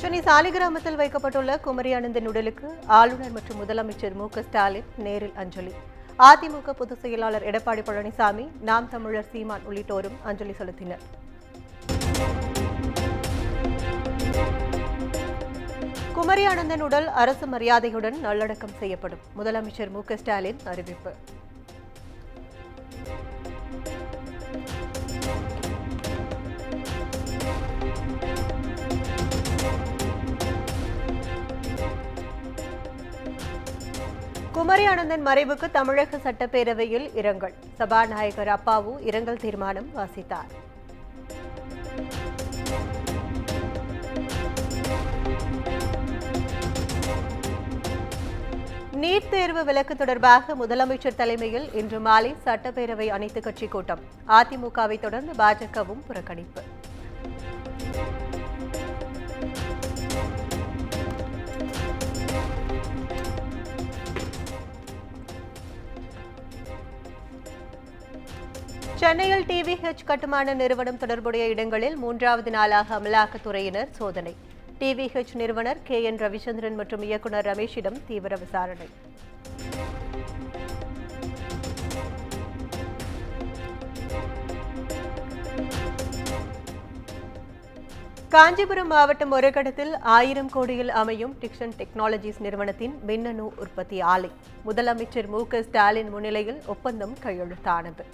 சென்னை சாலிகிராமத்தில் வைக்கப்பட்டுள்ள குமரி அனந்தன் உடலுக்கு ஆளுநர் மற்றும் முதலமைச்சர் மு.க.ஸ்டாலின் நேரில் அஞ்சலி. அதிமுக பொதுச் செயலாளர் எடப்பாடி பழனிசாமி, நாம் தமிழர் சீமான் உள்ளிட்டோரும் அஞ்சலி செலுத்தினர். குமரி அனந்தன் உடல் அரசு மரியாதையுடன் நல்லடக்கம் செய்யப்படும். முதலமைச்சர் மு.க.ஸ்டாலின் அறிவிப்பு. குமரி அனந்தன் மறைவுக்கு தமிழக சட்டப்பேரவையில் இரங்கல். சபாநாயகர் அப்பாவு இரங்கல் தீர்மானம் வாசித்தார். நீட் தேர்வு விலக்கு தொடர்பாக முதலமைச்சர் தலைமையில் இன்று மாலை சட்டப்பேரவை அனைத்துக் கட்சி கூட்டம். அதிமுகவை தொடர்ந்து பாஜகவும் புறக்கணிப்பு. சென்னையில் டிவிஹெச் கட்டுமான நிறுவனம் தொடர்புடைய இடங்களில் 3வது நாளாக அமலாக்கத்துறையினர் சோதனை. டிவிஹெச் நிறுவனர் KN ரவிச்சந்திரன் மற்றும் இயக்குநர் ரமேஷிடம் தீவிர விசாரணை. காஞ்சிபுரம் மாவட்டம் ஒரகடத்தில் 1000 கோடியில் அமையும் டிக்சன் டெக்னாலஜிஸ் நிறுவனத்தின் மின்னணு உற்பத்தி ஆலை. முதலமைச்சர் மு.க.ஸ்டாலின் முன்னிலையில் ஒப்பந்தம் கையெழுத்தானது.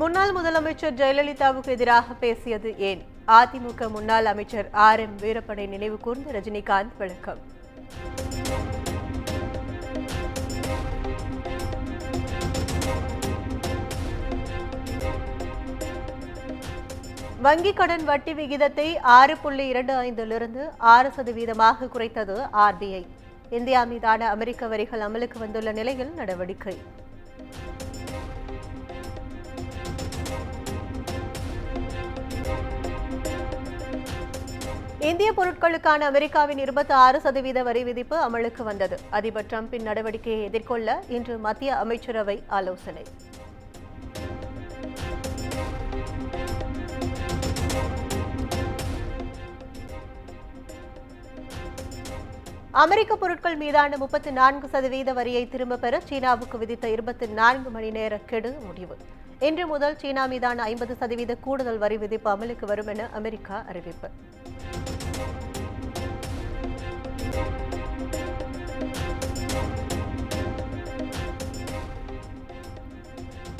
முன்னாள் முதலமைச்சர் ஜெயலலிதாவுக்கு எதிராக பேசியது ஏன்? அதிமுக முன்னாள் அமைச்சர் RM வீரப்பனை நினைவு கூர்ந்த ரஜினிகாந்த் விளக்கம். வங்கிக் கடன் வட்டி விகிதத்தை 6.25லிருந்து 6% குறைத்தது RBI. இந்தியா மீதான அமெரிக்க வரிகள் அமலுக்கு வந்துள்ள நிலையில் நடவடிக்கை. இந்திய பொருட்களுக்கான அமெரிக்காவின் 26% வரி விதிப்பு அமலுக்கு வந்தது. அதிபர் டிரம்பின் நடவடிக்கையை எதிர்கொள்ள இன்று மத்திய அமைச்சரவை ஆலோசனை. அமெரிக்க பொருட்கள் மீதான 34% வரியை திரும்பப் பெற சீனாவுக்கு விதித்த 24 மணி நேர கெடு முடிவு. இன்று முதல் சீனா மீதான 50% கூடுதல் வரி விதிப்பு அமலுக்கு வரும் என அமெரிக்கா அறிவிப்பு.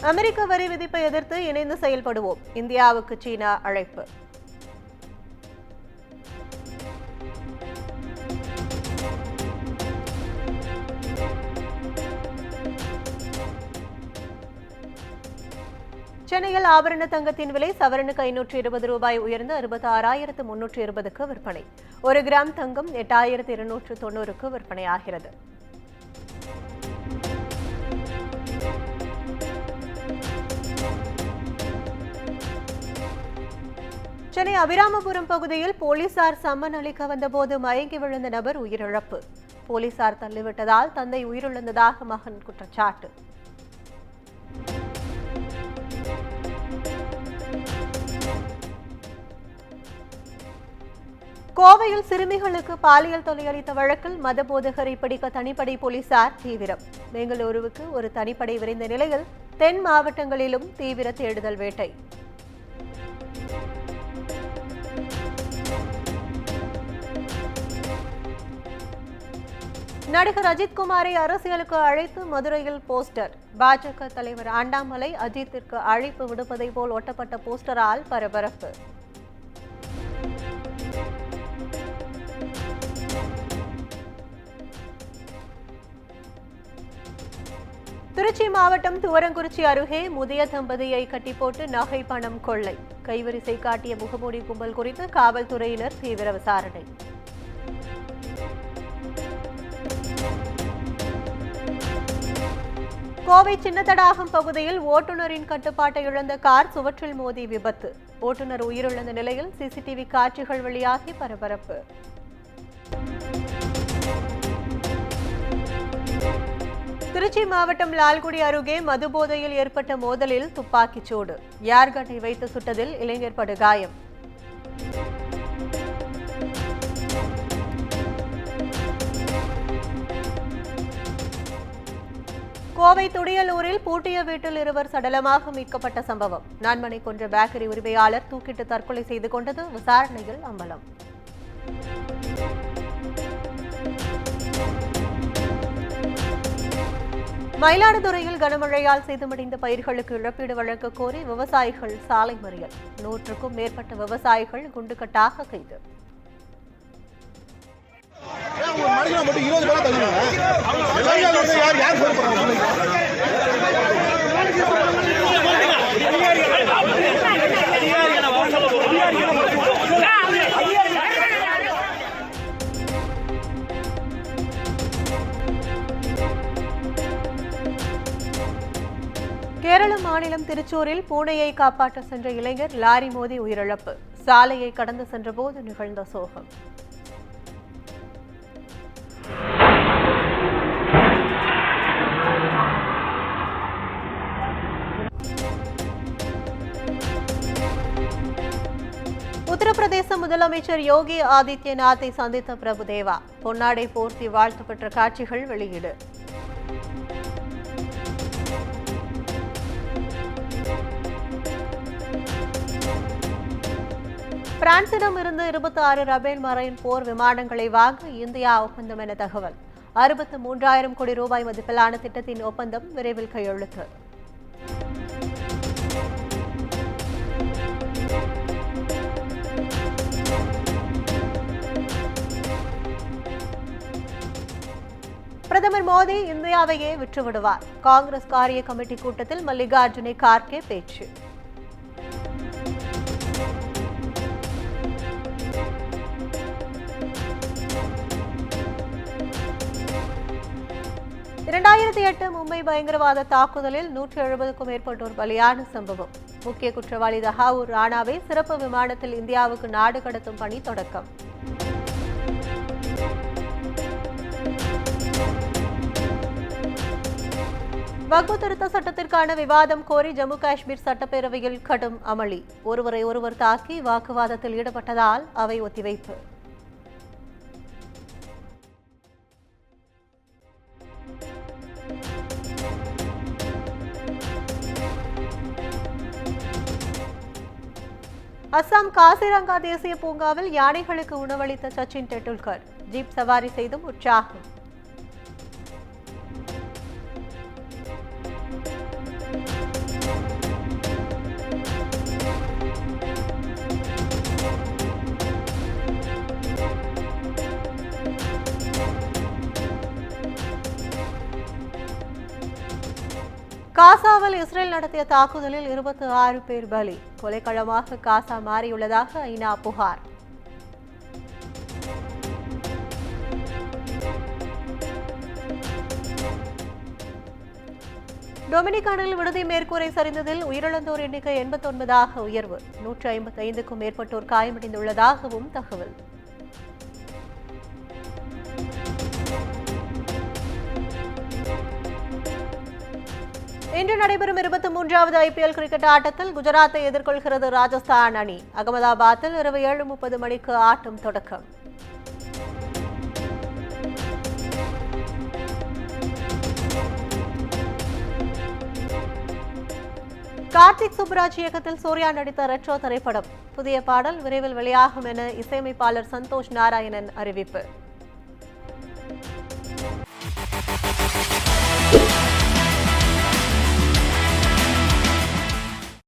அமெரிக்க வரி விதிப்பை எதிர்த்து இணைந்து செயல்படுவோம். இந்தியாவுக்கு சீனா அழைப்பு. சென்னையில் ஆபரண தங்கத்தின் விலை சவரனுக்கு 520 ரூபாய் உயர்ந்து 66,320க்கு விற்பனை. 1 கிராம் தங்கம் 8,290க்கு விற்பனையாகிறது. சென்னை அபிராமபுரம் பகுதியில் போலீசார் சம்மன் அளிக்க வந்தபோது மயங்கி விழுந்த நபர் உயிரிழப்பு. போலீசார் தள்ளிவிட்டதால் தந்தை உயிரிழந்ததாக மகன் குற்றச்சாட்டு. கோவையில் சிறுமிகளுக்கு பாலியல் தொல்லை அளித்த வழக்கில் மதபோதகரை பிடிக்க தனிப்படை போலீசார் தீவிரம். பெங்களூருவுக்கு ஒரு தனிப்படை விரைந்த நிலையில் தென் மாவட்டங்களிலும் தீவிர தேடுதல் வேட்டை. நடிகர் அஜித்குமாரை அரசியலுக்கு அழைத்து மதுரையில் போஸ்டர். பாஜக தலைவர் அண்ணாமலை அஜித்திற்கு அழைப்பு விடுப்பதை போல் ஒட்டப்பட்ட போஸ்டரால் பரபரப்பு. திருச்சி மாவட்டம் துவரங்குறிச்சி அருகே முதிய தம்பதியை கட்டிப்போட்டு நகை பணம் கொள்ளை. கைவரிசை காட்டிய முகமூடி கும்பல் குறித்து காவல்துறையினர் தீவிர விசாரணை. கோவை சின்னத்தடாகம் பகுதியில் ஓட்டுநரின் கட்டுப்பாட்டை இழந்த கார் சுவற்றில் மோதி விபத்து. ஓட்டுநர் உயிரிழந்த நிலையில் சிசிடிவி காட்சிகள் வெளியாகி பரபரப்பு. திருச்சி மாவட்டம் லால்குடி அருகே மதுபோதையில் ஏற்பட்ட மோதலில் துப்பாக்கிச் சூடு. ஏர்கன்னை வைத்து சுட்டதில் இளைஞர் படுகாயம். கோவை துடியலூரில் பூட்டிய வீட்டில் இருவர் சடலமாக மீட்கப்பட்ட சம்பவம். நன்மனை கொன்ற பேக்கரி உரிமையாளர் தூக்கிட்டு தற்கொலை செய்து கொண்டது விசாரணையில் அம்பலம். மயிலாடுதுறையில் கனமழையால் சேதமடைந்த பயிர்களுக்கு இழப்பீடு வழங்க கோரி விவசாயிகள் சாலை மறியல். 100க்கும் மேற்பட்ட விவசாயிகள் குண்டுகட்டாக கைது. கேரள மாநிலம் திருச்சூரில் பூனையை காப்பாற்ற சென்ற இளைஞர் லாரி மோதி உயிரிழப்பு. சாலையை கடந்து சென்றபோது நிகழ்ந்த சோகம். உத்தரப்பிரதேச முதலமைச்சர் யோகி ஆதித்யநாத்தை சந்தித்த பிரபுதேவா. பொன்னாடை போர்த்தி வாழ்த்து பெற்ற காட்சிகள் வெளியீடு. பிரான்சிடம் இருந்து 26 ரபேல் மரைன் போர் விமானங்களை வாங்க இந்தியா ஒப்பந்தம் என தகவல். 63,000 கோடி ரூபாய் மதிப்பிலான திட்டத்தின் ஒப்பந்தம் விரைவில் கையெழுத்து. பிரதமர் மோடி இந்தியாவையே விற்றுவிடுவார். காங்கிரஸ் காரிய கமிட்டி கூட்டத்தில் மல்லிகார்ஜுன கார்கே பேச்சு. மும்பை பயங்கரவாத தாக்குதலில் 170க்கும் மேற்பட்டோர் பலியான சம்பவம். முக்கிய குற்றவாளி தஹாவூர் ராணாவை சிறப்பு விமானத்தில் இந்தியாவுக்கு நாடு கடத்தும் பணி தொடக்கம். வக்ஃப் திருத்த சட்டத்திற்கான விவாதம் கோரி ஜம்மு காஷ்மீர் சட்டப்பேரவையில் கடும் அமளி. ஒருவரை ஒருவர் தாக்கி வாக்குவாதத்தில் ஈடுபட்டதால் அவை ஒத்திவைப்பு. அஸ்ஸாம் காசிரங்கா தேசிய பூங்காவில் யானைகளுக்கு உணவளித்த சச்சின் டெண்டுல்கர். ஜீப் சவாரி செய்தும் உற்சாகம். காசாவில் இஸ்ரேல் நடத்திய தாக்குதலில் 26 பேர் பலி. கொலைக்களமாக காசா மாறியுள்ளதாக ஐநா புகார். டொமினிகானில் விடுதி மேற்கூரை சரிந்ததில் உயிரிழந்தோர் எண்ணிக்கை 89ஆக உயர்வு. 155க்கும் மேற்பட்டோர் காயமடைந்துள்ளதாகவும் தகவல். இன்று நடைபெறும் 23வது ஐபிஎல் கிரிக்கெட் ஆட்டத்தில் குஜராத்தை எதிர்கொள்கிறது ராஜஸ்தான் அணி. அகமதாபாத்தில் இரவு 7:30 மணிக்கு ஆட்டம் தொடக்கம். கார்த்திக் சுப்புராஜ் இயக்கத்தில் சூர்யா நடித்த ரெட்ரோ திரைப்படம். புதிய பாடல் விரைவில் வெளியாகும் என இசையமைப்பாளர் சந்தோஷ் நாராயணன் அறிவிப்பு.